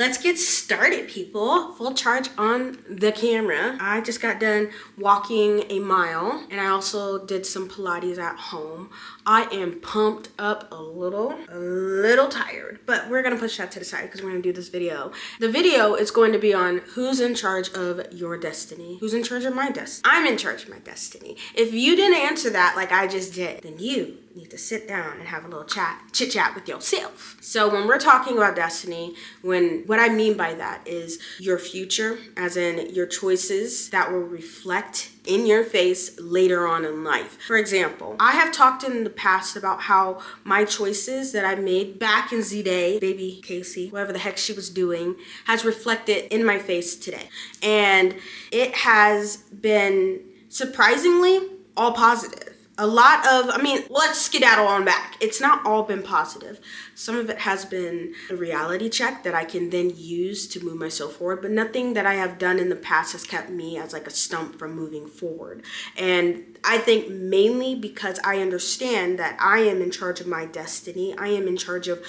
Let's get started, people. Full charge on the camera. I just got done walking a mile and I also did some Pilates at home. I am pumped up a little tired, but we're gonna push that to the side because we're gonna do this video. The video is going to be on who's in charge of your destiny. Who's in charge of my destiny? I'm in charge of my destiny. If you didn't answer that like I just did, then you need to sit down and have a little chit chat with yourself. So when we're talking about destiny, what I mean by that is your future, as in your choices that will reflect in your face later on in life. For example, I have talked in the past about how my choices that I made back in the day, baby Casey, whatever the heck she was doing, has reflected in my face today. And it has been surprisingly all positive. Let's skedaddle on back. It's not all been positive. Some of it has been a reality check that I can then use to move myself forward, but nothing that I have done in the past has kept me as like a stump from moving forward. And I think mainly because I understand that I am in charge of my destiny. I am in charge of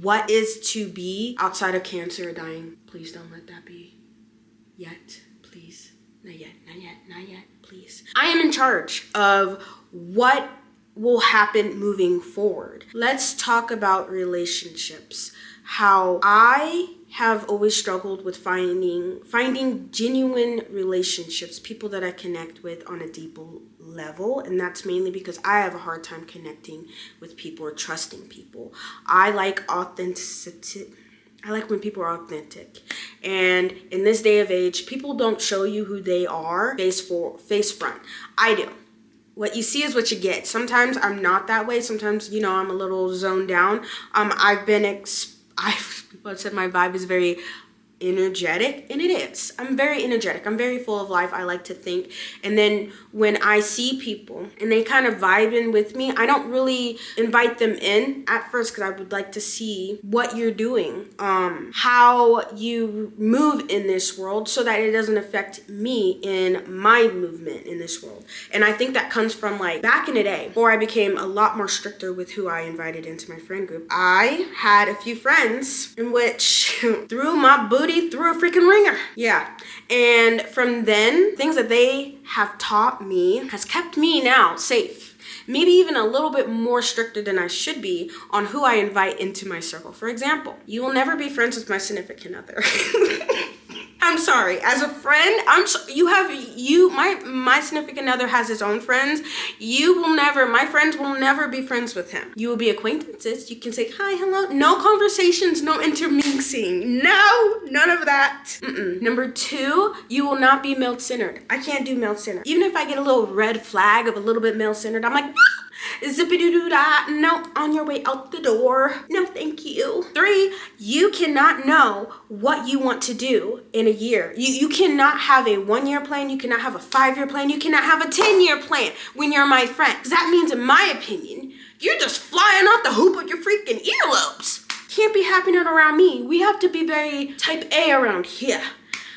what is to be outside of cancer or dying. Please don't let that be yet, please. Not yet, not yet, not yet, please. I am in charge of what will happen moving forward. Let's talk about relationships. How I have always struggled with finding genuine relationships, people that I connect with on a deeper level, and that's mainly because I have a hard time connecting with people or trusting people. I like authenticity. I like when people are authentic. And in this day of age, people don't show you who they are face front. I do. What you see is what you get. Sometimes I'm not that way. Sometimes, I'm a little zoned down. People said my vibe is very energetic, and it is. I'm very energetic. I'm very full of life, I like to think. And then when I see people and they kind of vibe in with me, I don't really invite them in at first because I would like to see what you're doing, how you move in this world so that it doesn't affect me in my movement in this world. And I think that comes from like back in the day, before I became a lot more stricter with who I invited into my friend group. I had a few friends in which threw my booty through a freaking ringer. Yeah. And from then, things that they have taught me has kept me now safe. Maybe even a little bit more stricter than I should be on who I invite into my circle. For example, you will never be friends with my significant other. I'm sorry. As a friend, my significant other has his own friends. My friends will never be friends with him. You will be acquaintances. You can say hi, hello. No conversations, no intermixing. No, none of that. Number 2, you will not be male-centered. I can't do male-centered. Even if I get a little red flag of a little bit male-centered, I'm like, no. Zippity-doo-dah. No, on your way out the door. No, thank you. 3, you cannot know what you want to do in a year. You cannot have a 1-year plan. You cannot have a 5-year plan. You cannot have a 10-year plan when you're my friend. Because that means, in my opinion, you're just flying out the hoop of your freaking earlobes. Can't be happening around me. We have to be very type A around here.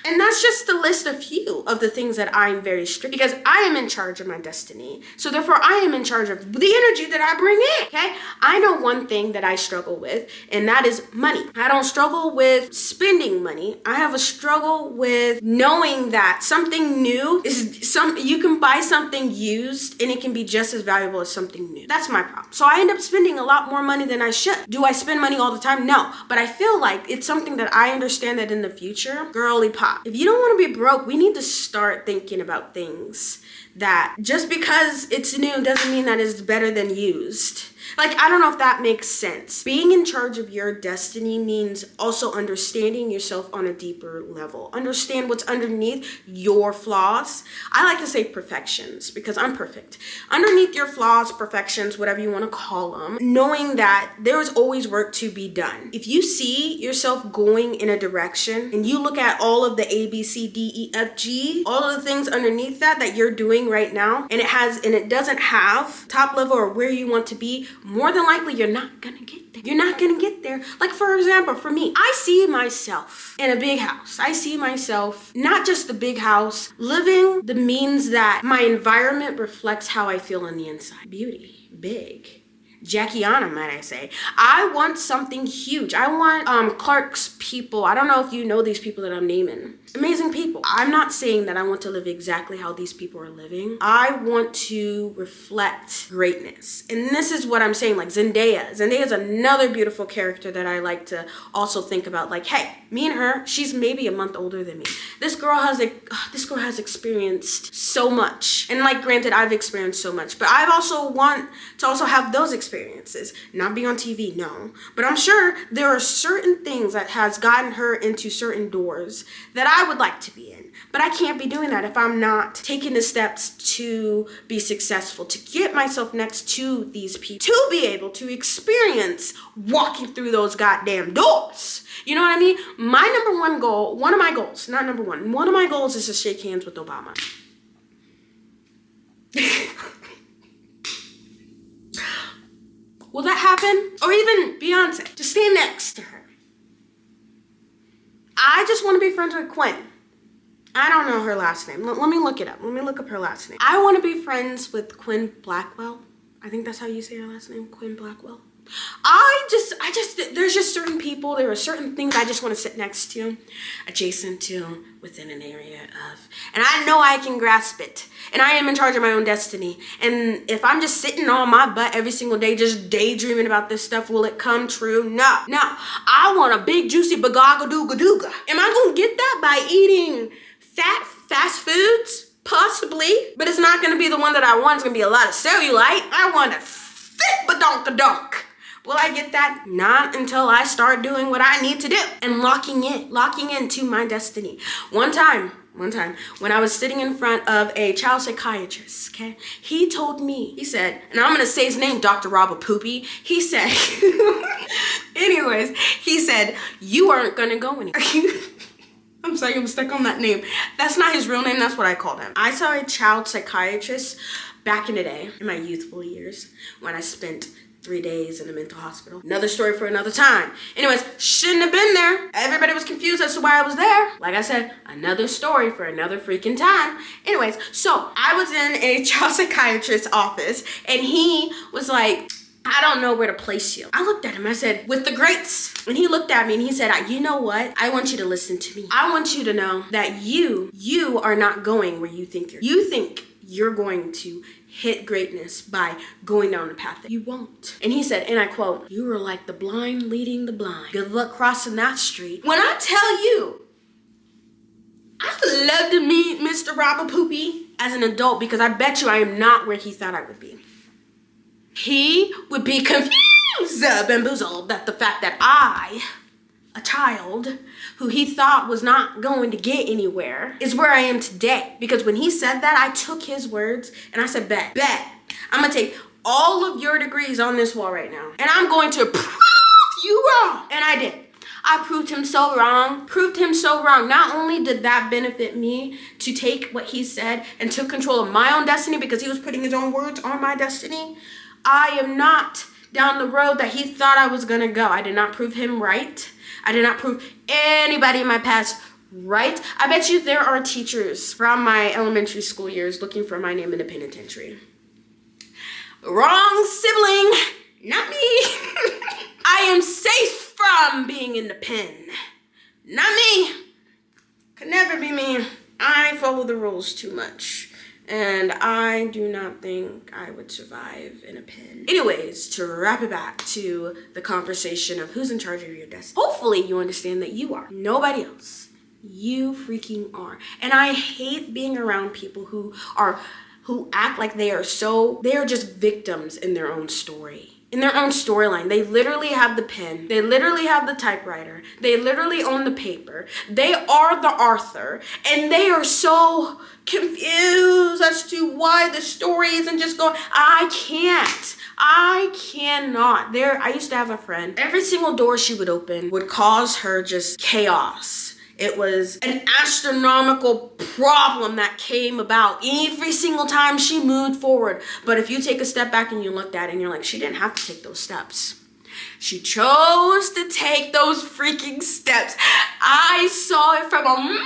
And that's just the list of few of the things that I'm very strict, because I am in charge of my destiny. So therefore I am in charge of the energy that I bring in, okay? I know one thing that I struggle with, and that is money. I don't struggle with spending money. I have a struggle with knowing that something new you can buy something used and it can be just as valuable as something new. That's my problem. So I end up spending a lot more money than I should. Do I spend money all the time? No. But I feel like it's something that I understand that in the future, girly pop. If you don't want to be broke, we need to start thinking about things that just because it's new doesn't mean that it's better than used. Like, I don't know if that makes sense. Being in charge of your destiny means also understanding yourself on a deeper level. Understand what's underneath your flaws. I like to say perfections because I'm perfect. Underneath your flaws, perfections, whatever you want to call them, knowing that there is always work to be done. If you see yourself going in a direction and you look at all of the A, B, C, D, E, F, G, all of the things underneath that you're doing right now, and it doesn't have top level or where you want to be, more than likely you're not gonna get there. You're not gonna get there. Like, for example, for me, I see myself in a big house. I see myself, not just the big house, living the means that my environment reflects how I feel on the inside. Beauty, big. Jackiana, might I say. I want something huge. I want Clark's people. I don't know if you know these people that I'm naming. Amazing people. I'm not saying that I want to live exactly how these people are living. I want to reflect greatness. And this is what I'm saying, like Zendaya. Zendaya is another beautiful character that I like to also think about. Like, hey, me and her, she's maybe a month older than me. This girl has experienced so much. And like, granted, I've experienced so much, but I also want to also have those experiences. Not be on TV, no. But I'm sure there are certain things that has gotten her into certain doors that I would like to be in. But I can't be doing that if I'm not taking the steps to be successful, to get myself next to these people, to be able to experience walking through those goddamn doors. You know what I mean? My number one goal, one of my goals, not number one of my goals is to shake hands with Obama. Will that happen? Or even Beyonce, just stand next to her. I just want to be friends with Quinn. I don't know her last name. Let me look it up. Let me look up her last name. I want to be friends with Quinn Blackwell. I think that's how you say her last name, Quinn Blackwell. There's just certain people, there are certain things I just want to sit next to, adjacent to, within an area of. And I know I can grasp it. And I am in charge of my own destiny. And if I'm just sitting on my butt every single day, just daydreaming about this stuff, will it come true? No. I want a big, juicy bagagadoogadooga. Am I going to get that by eating fast foods? Possibly. But it's not going to be the one that I want. It's going to be a lot of cellulite. I want a thick badonkadonk. Will I get that? Not until I start doing what I need to do and locking into my destiny. One time, when I was sitting in front of a child psychiatrist, okay, he told me, he said, and I'm going to say his name, Dr. Robert Poopy. He said, he said, you aren't going to go anywhere. I'm sorry, I'm stuck on that name. That's not his real name. That's what I called him. I saw a child psychiatrist back in the day, in my youthful years, when I spent 3 days in a mental hospital. Another story for another time. Anyways, shouldn't have been there. Everybody was confused as to why I was there. Like I said, another story for another freaking time. Anyways, so I was in a child psychiatrist's office and he was like, I don't know where to place you. I looked at him, I said, with the greats. And he looked at me and he said, you know what? I want you to listen to me. I want you to know that you are not going where you think you're going to hit greatness by going down a path that you won't. And he said, and I quote, you were like the blind leading the blind. Good luck crossing that street. When I tell you, I would love to meet Mr. Robert Poopy as an adult because I bet you I am not where he thought I would be. He would be confused, bamboozled at the fact that I, a child who he thought was not going to get anywhere, is where I am today. Because when he said that, I took his words and I said, bet. I'm gonna take all of your degrees on this wall right now and I'm going to prove you wrong. And I did. I proved him so wrong. Not only did that benefit me to take what he said and took control of my own destiny because he was putting his own words on my destiny, I am not down the road that he thought I was gonna go. I did not prove him right. I did not prove anybody in my past right. I bet you there are teachers from my elementary school years looking for my name in the penitentiary. Wrong sibling, not me. I am safe from being in the pen. Not me. Could never be me. I follow the rules too much. And I do not think I would survive in a pen. Anyways, to wrap it back to the conversation of who's in charge of your destiny. Hopefully you understand that you are. Nobody else. You freaking are. And I hate being around people who act like they are just victims in their own story. In their own storyline. They literally have the pen. They literally have the typewriter. They literally own the paper. They are the author. And they are so confused as to why the story isn't just going. I cannot. I used to have a friend. Every single door she would open would cause her just chaos. It was an astronomical problem that came about every single time she moved forward. But if you take a step back and you looked at it and you're like, she didn't have to take those steps. She chose to take those freaking steps. I saw it from a mile away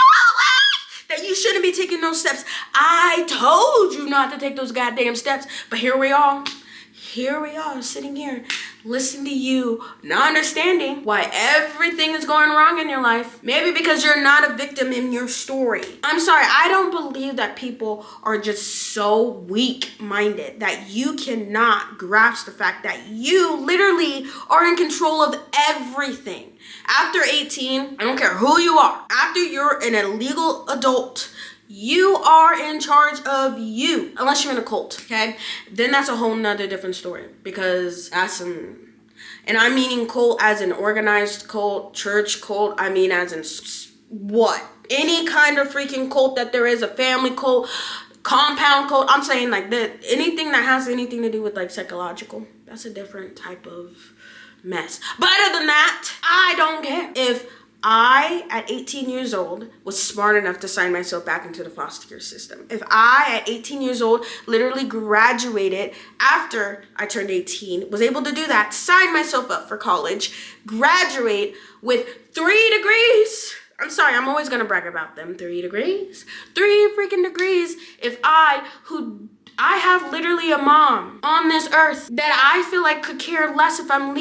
that you shouldn't be taking those steps. I told you not to take those goddamn steps. But here we are. here we are sitting here listening to you, not understanding why everything is going wrong in your life. Maybe because you're not a victim in your story. I'm sorry, I don't believe that people are just so weak-minded that you cannot grasp the fact that you literally are in control of everything. After 18, I don't care who you are, after you're an illegal adult, you are in charge of you, unless you're in a cult, okay? Then that's a whole nother different story, because that's some, and I'm meaning cult as an organized cult, church cult, I mean as in what? Any kind of freaking cult that there is, a family cult, compound cult, I'm saying like that, anything that has anything to do with like psychological, that's a different type of mess. But other than that, I don't care. If I, at 18 years old, was smart enough to sign myself back into the foster care system. If I, at 18 years old, literally graduated after I turned 18, was able to do that, sign myself up for college, graduate with 3 degrees. I'm sorry, I'm always gonna brag about them. 3 degrees. 3 freaking degrees. If I have literally a mom on this earth that I feel like could care less if I'm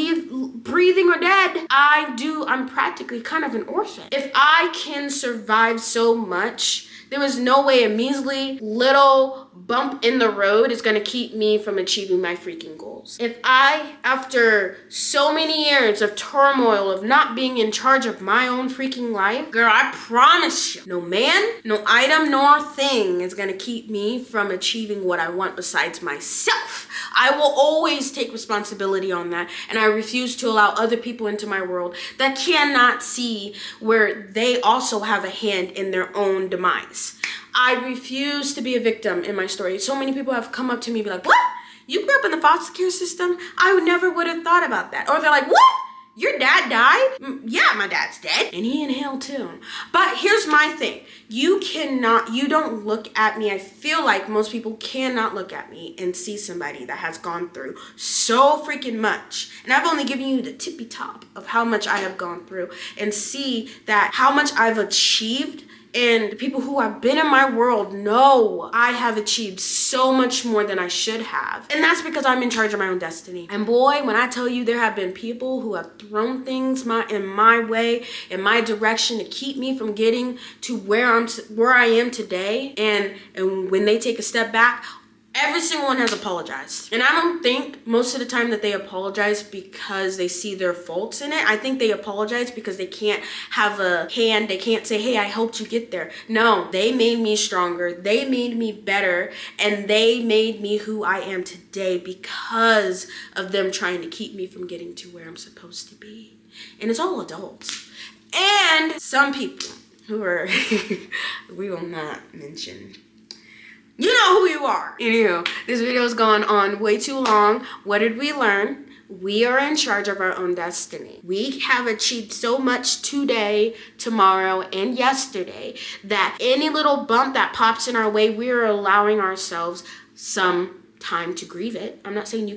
breathing or dead. I'm practically kind of an orphan. If I can survive so much, there was no way a measly little bump in the road is gonna keep me from achieving my freaking goals. If I, after so many years of turmoil, of not being in charge of my own freaking life, girl, I promise you, no man, no item, nor thing is gonna keep me from achieving what I want besides myself. I will always take responsibility on that, and I refuse to allow other people into my world that cannot see where they also have a hand in their own demise. I refuse to be a victim in my story. So many people have come up to me and be like, what? You grew up in the foster care system? I would have thought about that. Or they're like, what? Your dad died? Yeah, my dad's dead. And he in hell too. But here's my thing. You don't look at me. I feel like most people cannot look at me and see somebody that has gone through so freaking much. And I've only given you the tippy top of how much I have gone through, and see that how much I've achieved. And the people who have been in my world know I have achieved so much more than I should have. And that's because I'm in charge of my own destiny. And boy, when I tell you there have been people who have thrown things in my way, in my direction, to keep me from getting to where I am today. And when they take a step back, every single one has apologized. And I don't think most of the time that they apologize because they see their faults in it. I think they apologize because they can't have a hand. They can't say, hey, I helped you get there. No, they made me stronger. They made me better. And they made me who I am today because of them trying to keep me from getting to where I'm supposed to be. And it's all adults. And some people who are, we will not mention. You know who you are. Anywho, this video has gone on way too long. What did we learn? We are in charge of our own destiny. We have achieved so much today, tomorrow, and yesterday that any little bump that pops in our way, we are allowing ourselves some time to grieve it. I'm not saying you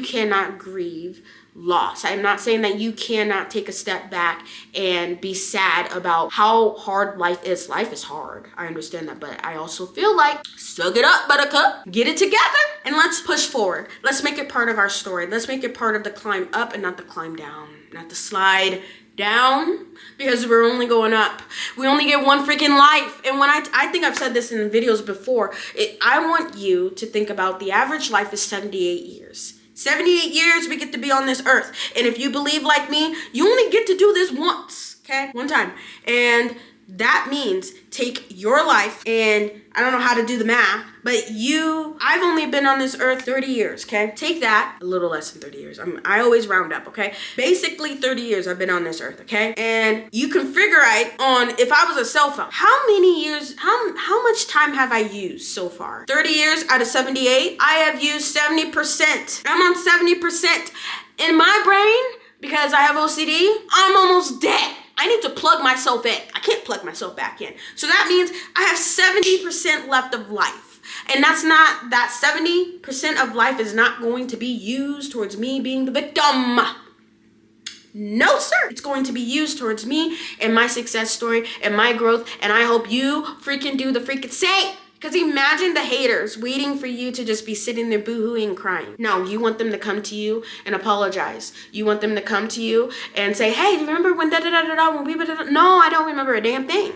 cannot grieve loss. I'm not saying that you cannot take a step back and be sad about how hard life is. Life is hard. I understand that, but I also feel like suck it up, buttercup. Get it together and let's push forward. Let's make it part of our story. Let's make it part of the climb up and not the climb down, not the slide down, because we're only going up. We only get one freaking life. And when I think I've said this in videos before, I want you to think about the average life is 78 years. 78 years we get to be on this earth. And if you believe like me, you only get to do this once, okay? One time. And that means take your life, and I don't know how to do the math, but I've only been on this earth 30 years, okay? Take that, a little less than 30 years. I always round up, okay? Basically 30 years I've been on this earth, okay? And you can figure out on, if I was a cell phone, how many years, how much time have I used so far? 30 years out of 78, I have used 70%. I'm on 70%. In my brain, because I have OCD, I'm almost dead. I need to plug myself in. I can't plug myself back in. So that means I have 70% left of life. And that 70% of life is not going to be used towards me being the victim. No, sir. It's going to be used towards me and my success story and my growth. And I hope you freaking do the freaking same. Because imagine the haters waiting for you to just be sitting there boohooing and crying. No, you want them to come to you and apologize. You want them to come to you and say, hey, remember when da-da-da-da-da, when we da-da-da? No, I don't remember a damn thing.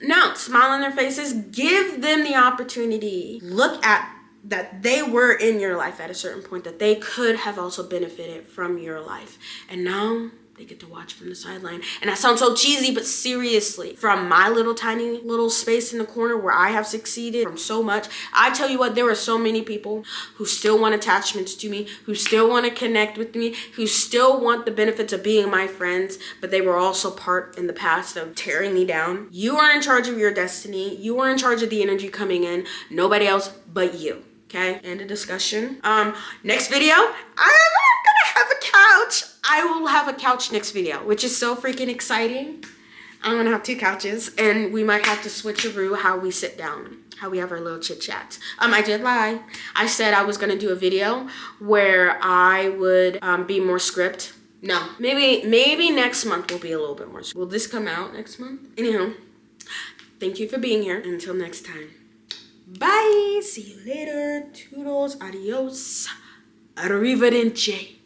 No, smile on their faces. Give them the opportunity. Look at that they were in your life at a certain point, that they could have also benefited from your life. And now they get to watch from the sideline. And that sounds so cheesy, but seriously, from my little tiny little space in the corner where I have succeeded from so much, I tell you what, there are so many people who still want attachments to me, who still want to connect with me, who still want the benefits of being my friends, but they were also part in the past of tearing me down. You are in charge of your destiny. You are in charge of the energy coming in. Nobody else but you. Okay, end of discussion. Next video, I'm gonna have a couch. I will have a couch next video, which is so freaking exciting. I'm gonna have 2 couches, and we might have to switcheroo how we sit down, how we have our little chit chats. I did lie. I said I was gonna do a video where I would be more script. No, maybe next month will be a little bit more. Will this come out next month? Anyhow, thank you for being here. Until next time. Bye. See you later. Toodles. Adios. Arrivederci.